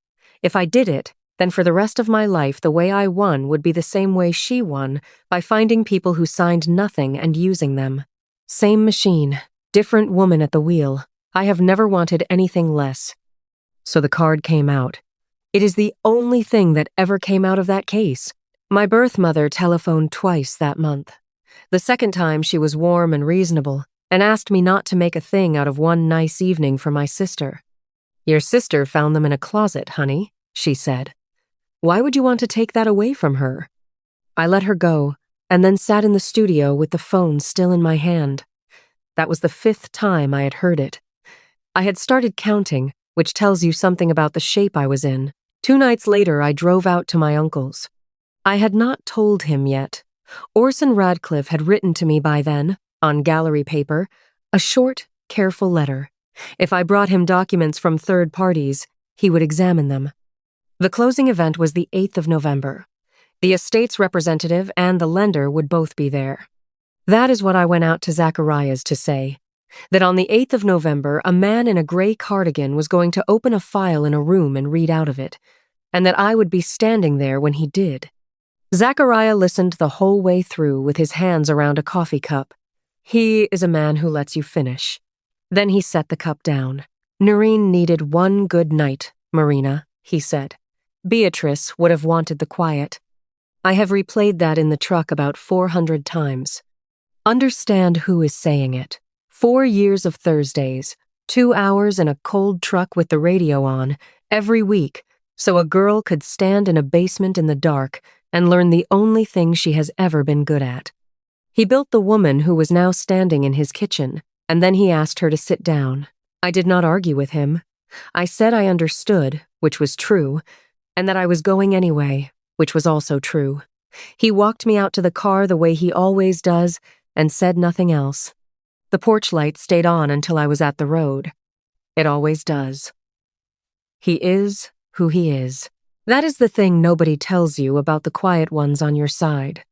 If I did it, then for the rest of my life the way I won would be the same way she won, by finding people who signed nothing and using them. Same machine, different woman at the wheel. I have never wanted anything less. So the card came out. It is the only thing that ever came out of that case. My birth mother telephoned twice that month. The second time she was warm and reasonable and asked me not to make a thing out of one nice evening for my sister. "Your sister found them in a closet, honey," she said. "Why would you want to take that away from her?" I let her go and then sat in the studio with the phone still in my hand. That was the 5th time I had heard it. I had started counting, which tells you something about the shape I was in. 2 nights later, I drove out to my uncle's. I had not told him yet. Orson Radcliffe had written to me by then, on gallery paper, a short, careful letter. If I brought him documents from third parties, he would examine them. The closing event was the 8th of November. The estate's representative and the lender would both be there. That is what I went out to Zachariah's to say, that on the 8th of November, a man in a gray cardigan was going to open a file in a room and read out of it, and that I would be standing there when he did. Zachariah listened the whole way through with his hands around a coffee cup. He is a man who lets you finish. Then he set the cup down. "Noreen needed one good night, Marena," he said. "Beatrice would have wanted the quiet. I have replayed that in the truck about 400 times. Understand who is saying it. 4 years of Thursdays, 2 hours in a cold truck with the radio on, every week, so a girl could stand in a basement in the dark and learn the only thing she has ever been good at." He built the woman who was now standing in his kitchen, and then he asked her to sit down. I did not argue with him. I said I understood, which was true, and that I was going anyway, which was also true. He walked me out to the car the way he always does and said nothing else. The porch light stayed on until I was at the road. It always does. He is who he is. That is the thing nobody tells you about the quiet ones on your side.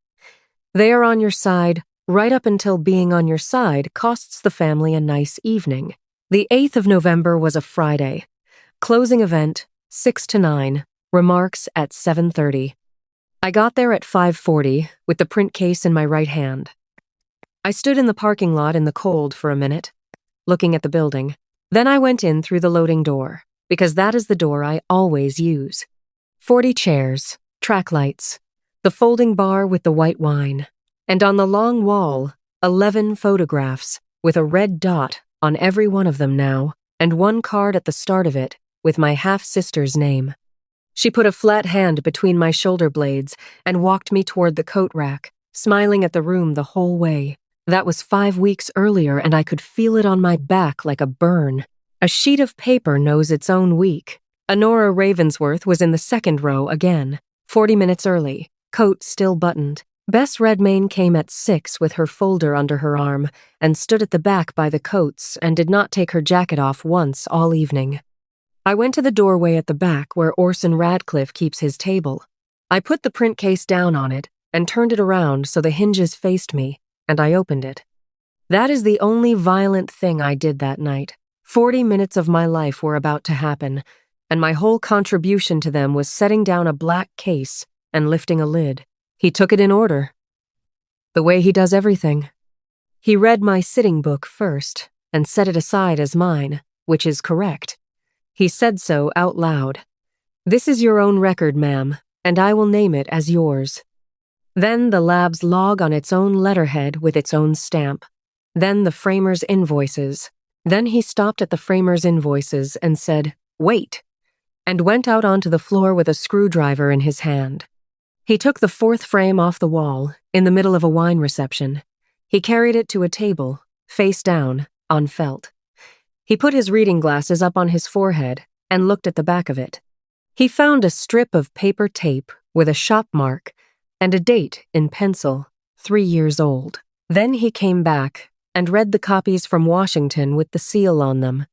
They are on your side right up until being on your side costs the family a nice evening. The 8th of November was a Friday. Closing event, 6 to 9, remarks at 7:30. I got there at 5:40 with the print case in my right hand. I stood in the parking lot in the cold for a minute, looking at the building. Then I went in through the loading door, because that is the door I always use. 40 chairs, track lights, the folding bar with the white wine, and on the long wall, 11 photographs with a red dot on every one of them now, and one card at the start of it with my half-sister's name. She put a flat hand between my shoulder blades and walked me toward the coat rack, smiling at the room the whole way. That was 5 weeks earlier, and I could feel it on my back like a burn. A sheet of paper knows its own week. Honora Ravensworth was in the second row again, 40 minutes early, coat still buttoned. Bess Redmayne came at 6 with her folder under her arm and stood at the back by the coats and did not take her jacket off once all evening. I went to the doorway at the back where Orson Radcliffe keeps his table. I put the print case down on it and turned it around so the hinges faced me, and I opened it. That is the only violent thing I did that night. 40 minutes of my life were about to happen, and my whole contribution to them was setting down a black case and lifting a lid. He took it in order, the way he does everything. He read my sitting book first and set it aside as mine, which is correct. He said so out loud. "This is your own record, ma'am, and I will name it as yours." Then the lab's log on its own letterhead with its own stamp. Then the framer's invoices. Then he stopped at the framer's invoices and said, "Wait," and went out onto the floor with a screwdriver in his hand. He took the 4th frame off the wall, in the middle of a wine reception. He carried it to a table, face down, on felt. He put his reading glasses up on his forehead and looked at the back of it. He found a strip of paper tape with a shop mark and a date in pencil, 3 years old. Then he came back and read the copies from Washington with the seal on them.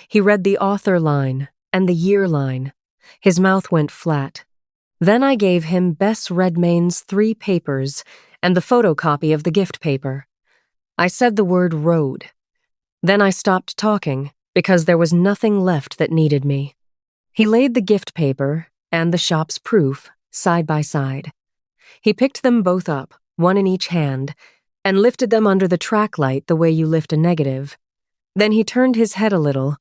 He read the author line and the year line. His mouth went flat. Then I gave him Bess Redmayne's 3 papers and the photocopy of the gift paper. I said the word road. Then I stopped talking because there was nothing left that needed me. He laid the gift paper and the shop's proof side by side. He picked them both up, one in each hand, and lifted them under the track light the way you lift a negative. Then he turned his head a little.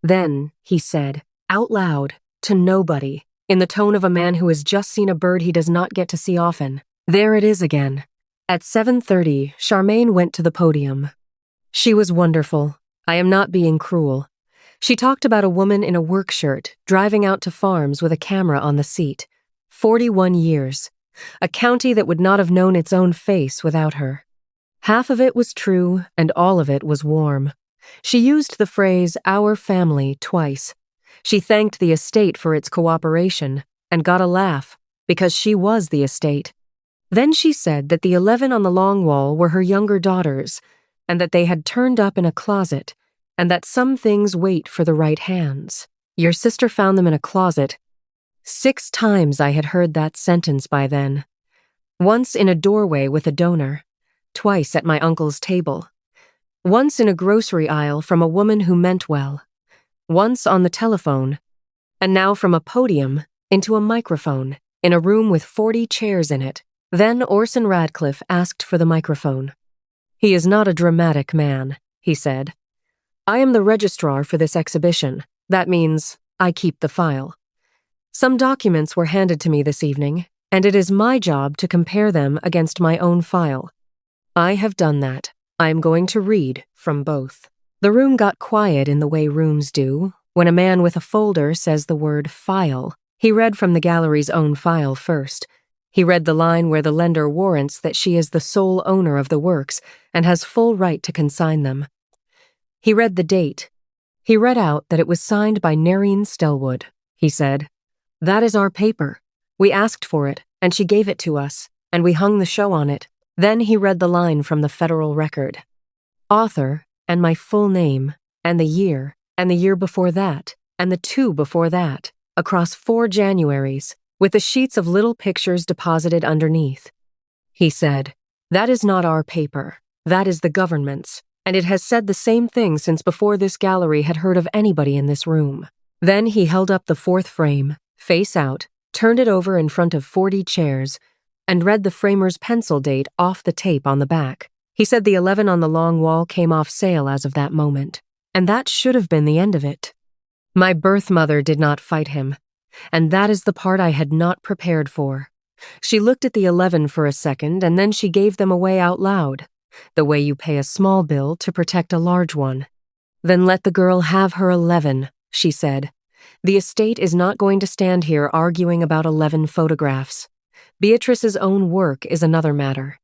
Then he said, out loud, to nobody, in the tone of a man who has just seen a bird he does not get to see often. There it is again. At 7:30, Charmaine went to the podium. She was wonderful. I am not being cruel. She talked about a woman in a work shirt driving out to farms with a camera on the seat. 41 years. A county that would not have known its own face without her. Half of it was true, and all of it was warm. She used the phrase, "our family," twice. She thanked the estate for its cooperation, and got a laugh, because she was the estate. Then she said that the 11 on the long wall were her younger daughters, and that they had turned up in a closet, and that some things wait for the right hands. Your sister found them in a closet. 6 times I had heard that sentence by then. Once in a doorway with a donor. Twice at my uncle's table. Once in a grocery aisle from a woman who meant well. Once on the telephone. And now from a podium into a microphone in a room with 40 chairs in it. Then Orson Radcliffe asked for the microphone. "He is not a dramatic man," he said. "I am the registrar for this exhibition. That means I keep the file. Some documents were handed to me this evening, and it is my job to compare them against my own file. I have done that. I am going to read from both." The room got quiet in the way rooms do. When a man with a folder says the word file, he read from the gallery's own file first. He read the line where the lender warrants that she is the sole owner of the works and has full right to consign them. He read the date. He read out that it was signed by Nerine Stellwood. He said, "That is our paper. We asked for it, and she gave it to us, and we hung the show on it." Then he read the line from the federal record. Author, and my full name, and the year before that, and the 2 before that, across 4 Januaries, with the sheets of little pictures deposited underneath. He said, "That is not our paper. That is the government's, and it has said the same thing since before this gallery had heard of anybody in this room." Then he held up the 4th frame, face out, turned it over in front of 40 chairs, and read the framer's pencil date off the tape on the back. He said the 11 on the long wall came off sale as of that moment, and that should have been the end of it. My birth mother did not fight him, and that is the part I had not prepared for. She looked at the 11 for a second, and then she gave them away out loud, the way you pay a small bill to protect a large one. "Then let the girl have her 11, she said. "The estate is not going to stand here arguing about 11 photographs. Beatrice's own work is another matter,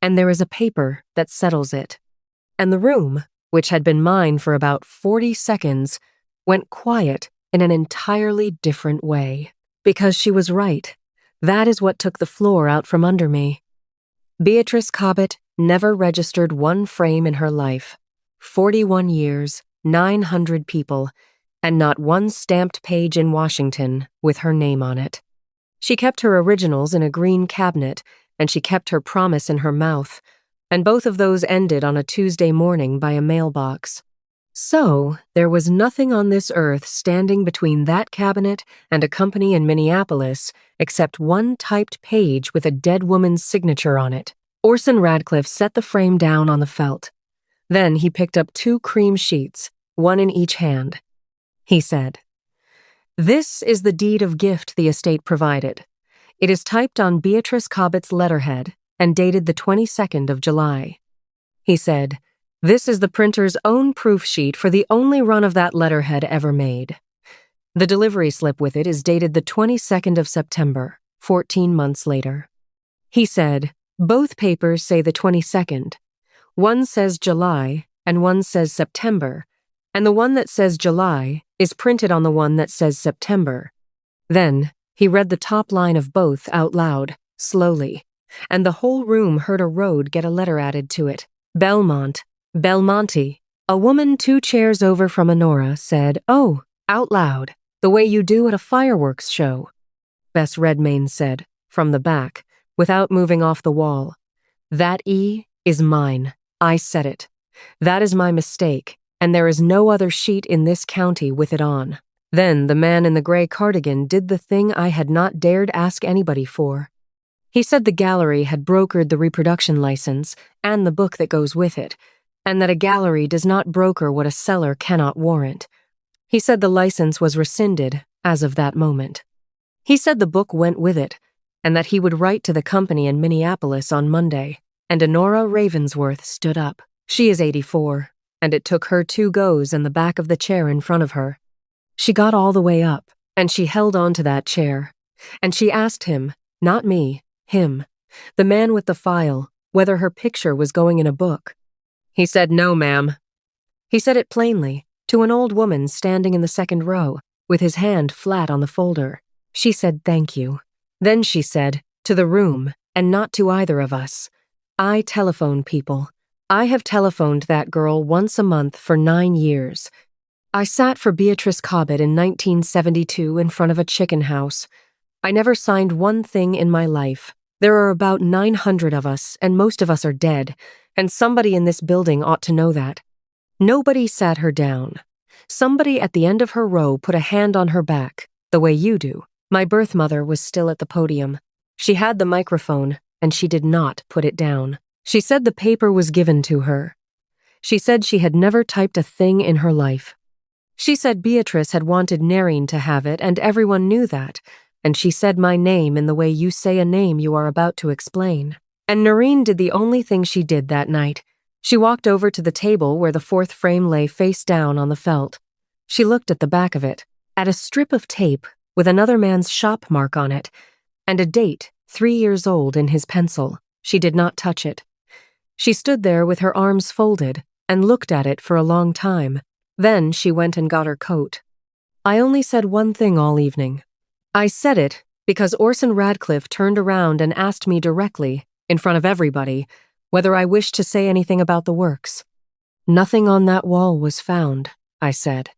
and there is a paper that settles it." And the room, which had been mine for about 40 seconds, went quiet in an entirely different way. Because she was right. That is what took the floor out from under me. Beatrice Cobbett never registered 1 frame in her life. 41 years, 900 people, and not 1 stamped page in Washington with her name on it. She kept her originals in a green cabinet, and she kept her promise in her mouth, and both of those ended on a Tuesday morning by a mailbox. So, there was nothing on this earth standing between that cabinet and a company in Minneapolis except 1 typed page with a dead woman's signature on it. Orson Radcliffe set the frame down on the felt. Then he picked up 2 cream sheets, 1 in each hand. He said, "This is the deed of gift the estate provided. It is typed on Beatrice Cobbett's letterhead and dated the 22nd of July. He said, "This is the printer's own proof sheet for the only run of that letterhead ever made. The delivery slip with it is dated the 22nd of September, 14 months later." He said, "Both papers say the 22nd. One says July and one says September, and the one that says July is printed on the one that says September." Then he read the top line of both out loud, slowly, and the whole room heard a road get a letter added to it. Belmont, Belmonte. A woman 2 chairs over from Honora said, "Oh," out loud, the way you do at a fireworks show. Bess Redmayne said, from the back, without moving off the wall, "That E is mine. I said it. That is my mistake, and there is no other sheet in this county with it on." Then the man in the gray cardigan did the thing I had not dared ask anybody for. He said the gallery had brokered the reproduction license and the book that goes with it, and that a gallery does not broker what a seller cannot warrant. He said the license was rescinded as of that moment. He said the book went with it, and that he would write to the company in Minneapolis on Monday. And Honora Ravensworth stood up. She is 84, and it took her 2 goes and the back of the chair in front of her. She got all the way up, and she held on to that chair. And she asked him, not me, him, the man with the file, whether her picture was going in a book. He said, "No, ma'am." He said it plainly, to an old woman standing in the second row, with his hand flat on the folder. She said, "Thank you." Then she said, "To the room, and not to either of us. I telephone people. I have telephoned that girl once a month for 9 years. I sat for Marena Cobbett in 1972 in front of a chicken house. I never signed one thing in my life. There are about 900 of us, and most of us are dead, and somebody in this building ought to know that." Nobody sat her down. Somebody at the end of her row put a hand on her back, the way you do. My birth mother was still at the podium. She had the microphone, and she did not put it down. She said the paper was given to her. She said she had never typed a thing in her life. She said Beatrice had wanted Nerine to have it, and everyone knew that, and she said my name in the way you say a name you are about to explain. And Nerine did the only thing she did that night. She walked over to the table where the 4th frame lay face down on the felt. She looked at the back of it, at a strip of tape with another man's shop mark on it, and a date, 3 years old, in his pencil. She did not touch it. She stood there with her arms folded and looked at it for a long time. Then she went and got her coat. I only said one thing all evening. I said it because Orson Radcliffe turned around and asked me directly, in front of everybody, whether I wished to say anything about the works. "Nothing on that wall was found," I said.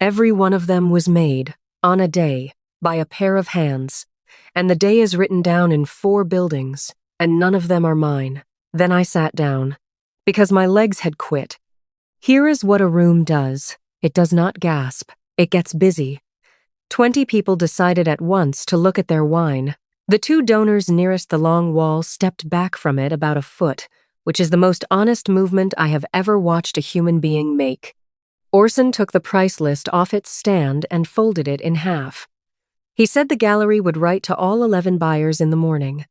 "Every one of them was made, on a day, by a pair of hands, and the day is written down in 4 buildings, and none of them are mine." Then I sat down, because my legs had quit. Here is what a room does. It does not gasp. It gets busy. 20 people decided at once to look at their wine. The 2 donors nearest the long wall stepped back from it about a foot, which is the most honest movement I have ever watched a human being make. Orson took the price list off its stand and folded it in half. He said the gallery would write to all 11 buyers in the morning.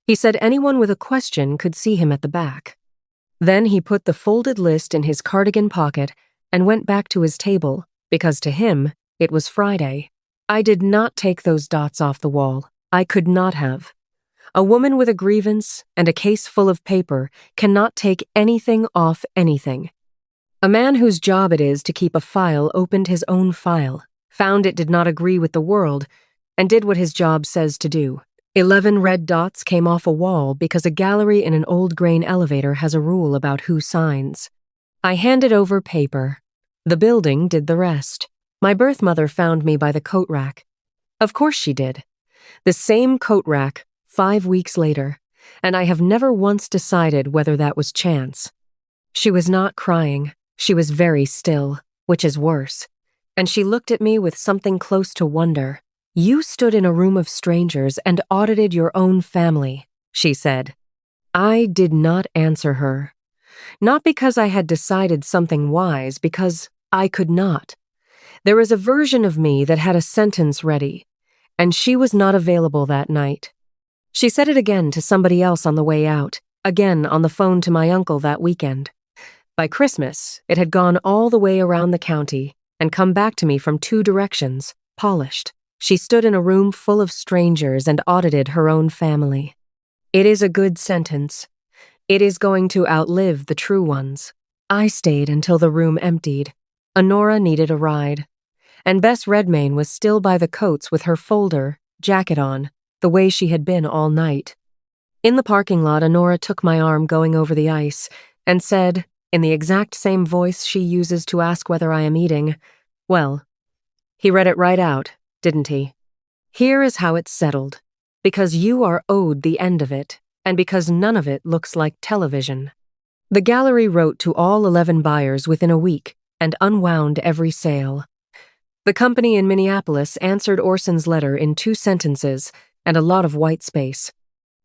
He said anyone with a question could see him at the back. Then he put the folded list in his cardigan pocket and went back to his table, because to him, it was Friday. I did not take those dots off the wall. I could not have. A woman with a grievance and a case full of paper cannot take anything off anything. A man whose job it is to keep a file opened his own file, found it did not agree with the world, and did what his job says to do. 11 red dots came off a wall because a gallery in an old grain elevator has a rule about who signs. I handed over paper. The building did the rest. My birth mother found me by the coat rack. Of course she did. The same coat rack, 5 weeks later, and I have never once decided whether that was chance. She was not crying. She was very still, which is worse. And she looked at me with something close to wonder. "You stood in a room of strangers and audited your own family," she said. I did not answer her. Not because I had decided something wise, because I could not. There is a version of me that had a sentence ready, and she was not available that night. She said it again to somebody else on the way out, again on the phone to my uncle that weekend. By Christmas, it had gone all the way around the county and come back to me from 2 directions, polished. She stood in a room full of strangers and audited her own family. It is a good sentence. It is going to outlive the true ones. I stayed until the room emptied. Honora needed a ride. And Bess Redmayne was still by the coats with her folder, jacket on, the way she had been all night. In the parking lot, Honora took my arm going over the ice and said, in the exact same voice she uses to ask whether I am eating, "Well, he read it right out, didn't he? Here is how it's settled, because you are owed the end of it, and because none of it looks like television." The gallery wrote to all 11 buyers within a week and unwound every sale. The company in Minneapolis answered Orson's letter in 2 sentences and a lot of white space.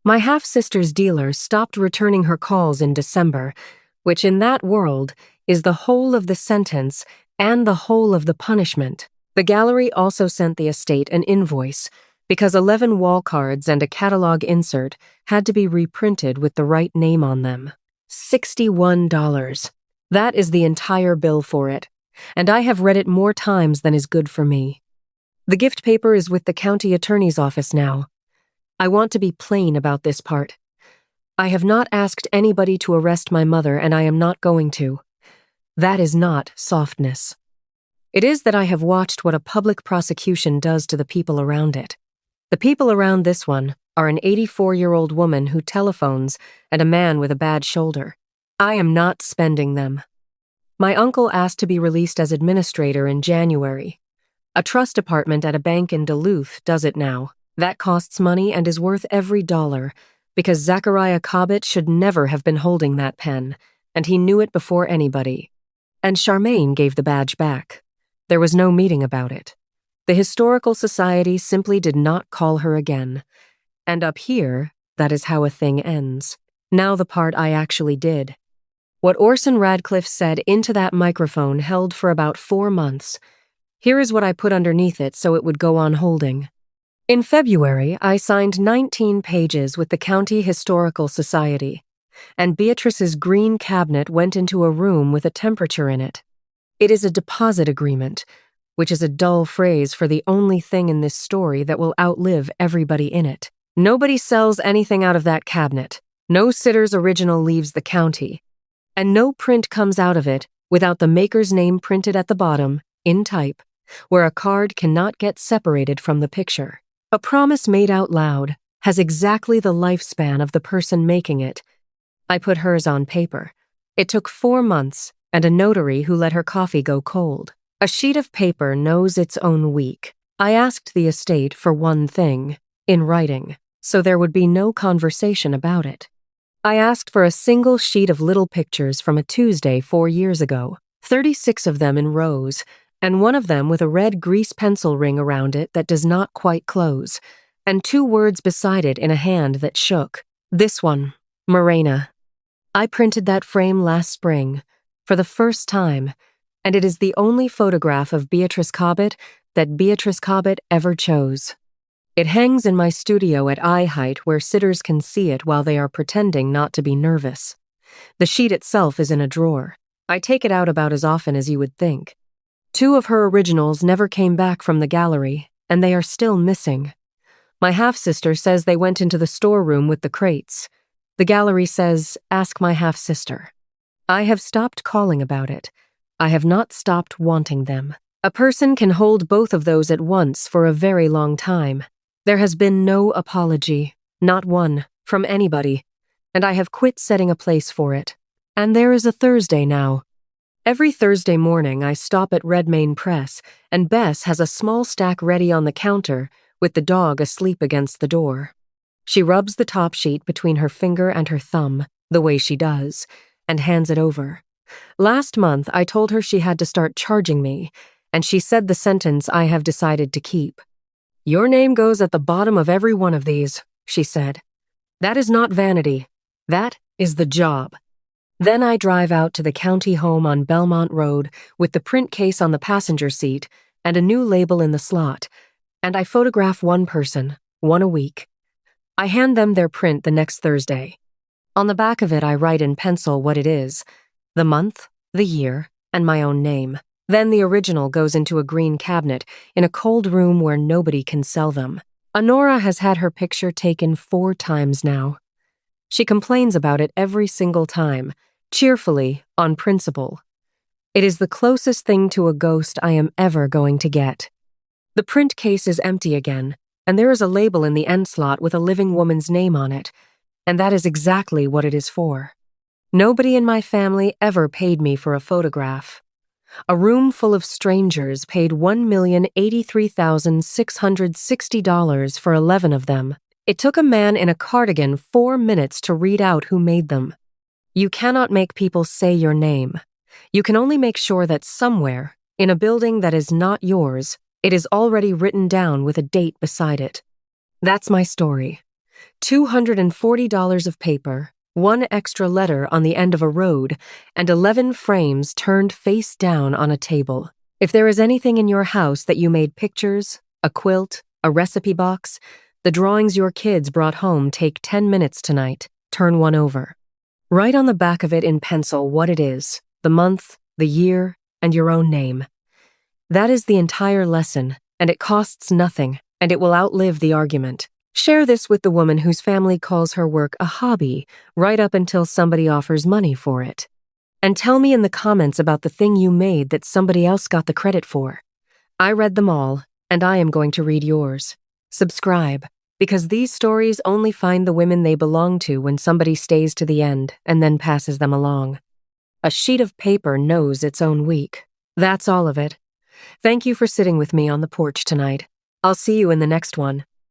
My half-sister's dealer stopped returning her calls in December, which in that world is the whole of the sentence and the whole of the punishment. The gallery also sent the estate an invoice because 11 wall cards and a catalog insert had to be reprinted with the right name on them. $61. That is the entire bill for it, and I have read it more times than is good for me. The gift paper is with the county attorney's office now. I want to be plain about this part. I have not asked anybody to arrest my mother, and I am not going to. That is not softness. It is that I have watched what a public prosecution does to the people around it. The people around this one are an 84-year-old woman who telephones and a man with a bad shoulder. I am not spending them. My uncle asked to be released as administrator in January. A trust department at a bank in Duluth does it now. That costs money and is worth every dollar, because Zachariah Cobbett should never have been holding that pen, and he knew it before anybody. And Charmaine gave the badge back. There was no meeting about it. The Historical Society simply did not call her again. And up here, that is how a thing ends. Now the part I actually did. What Orson Radcliffe said into that microphone held for about 4 months. Here is what I put underneath it so it would go on holding. In February, I signed 19 pages with the County Historical Society, and Beatrice's green cabinet went into a room with a temperature in it. It is a deposit agreement, which is a dull phrase for the only thing in this story that will outlive everybody in it. Nobody sells anything out of that cabinet. No sitter's original leaves the county. And no print comes out of it without the maker's name printed at the bottom, in type, where a card cannot get separated from the picture. A promise made out loud has exactly the lifespan of the person making it. I put hers on paper. It took 4 months and a notary who let her coffee go cold. A sheet of paper knows its own week. I asked the estate for one thing, in writing, so there would be no conversation about it. I asked for a single sheet of little pictures from a Tuesday 4 years ago, 36 of them in rows, and one of them with a red grease pencil ring around it that does not quite close, and 2 words beside it in a hand that shook. This one, Marena. I printed that frame last spring, for the first time, and it is the only photograph of Beatrice Cobbett that Beatrice Cobbett ever chose. It hangs in my studio at eye height where sitters can see it while they are pretending not to be nervous. The sheet itself is in a drawer. I take it out about as often as you would think. 2 of her originals never came back from the gallery, and they are still missing. My half-sister says they went into the storeroom with the crates. The gallery says, ask my half-sister. I have stopped calling about it. I have not stopped wanting them. A person can hold both of those at once for a very long time. There has been no apology, not one, from anybody, and I have quit setting a place for it. And there is a Thursday now. Every Thursday morning I stop at Redmayne Press, and Bess has a small stack ready on the counter with the dog asleep against the door. She rubs the top sheet between her finger and her thumb, the way she does, and hands it over. Last month, I told her she had to start charging me, and she said the sentence I have decided to keep. Your name goes at the bottom of every one of these, she said. That is not vanity. That is the job. Then I drive out to the county home on Belmont Road with the print case on the passenger seat and a new label in the slot, and I photograph one person, one a week. I hand them their print the next Thursday. On the back of it, I write in pencil what it is, the month, the year, and my own name. Then the original goes into a green cabinet in a cold room where nobody can sell them. Honora has had her picture taken 4 times now. She complains about it every single time, cheerfully, on principle. It is the closest thing to a ghost I am ever going to get. The print case is empty again, and there is a label in the end slot with a living woman's name on it, and that is exactly what it is for. Nobody in my family ever paid me for a photograph. A room full of strangers paid $1,083,660 for 11 of them. It took a man in a cardigan 4 minutes to read out who made them. You cannot make people say your name. You can only make sure that somewhere, in a building that is not yours, it is already written down with a date beside it. That's my story. $240 of paper, 1 extra letter on the end of a road, and 11 frames turned face down on a table. If there is anything in your house that you made pictures, a quilt, A recipe box? The drawings your kids brought home take 10 minutes tonight. Turn one over. Write on the back of it in pencil what it is, the month, the year, and your own name. That is the entire lesson, and it costs nothing, and it will outlive the argument. Share this with the woman whose family calls her work a hobby, right up until somebody offers money for it. And tell me in the comments about the thing you made that somebody else got the credit for. I read them all, and I am going to read yours. Subscribe, because these stories only find the women they belong to when somebody stays to the end and then passes them along. A sheet of paper knows its own week. That's all of it. Thank you for sitting with me on the porch tonight. I'll see you in the next one.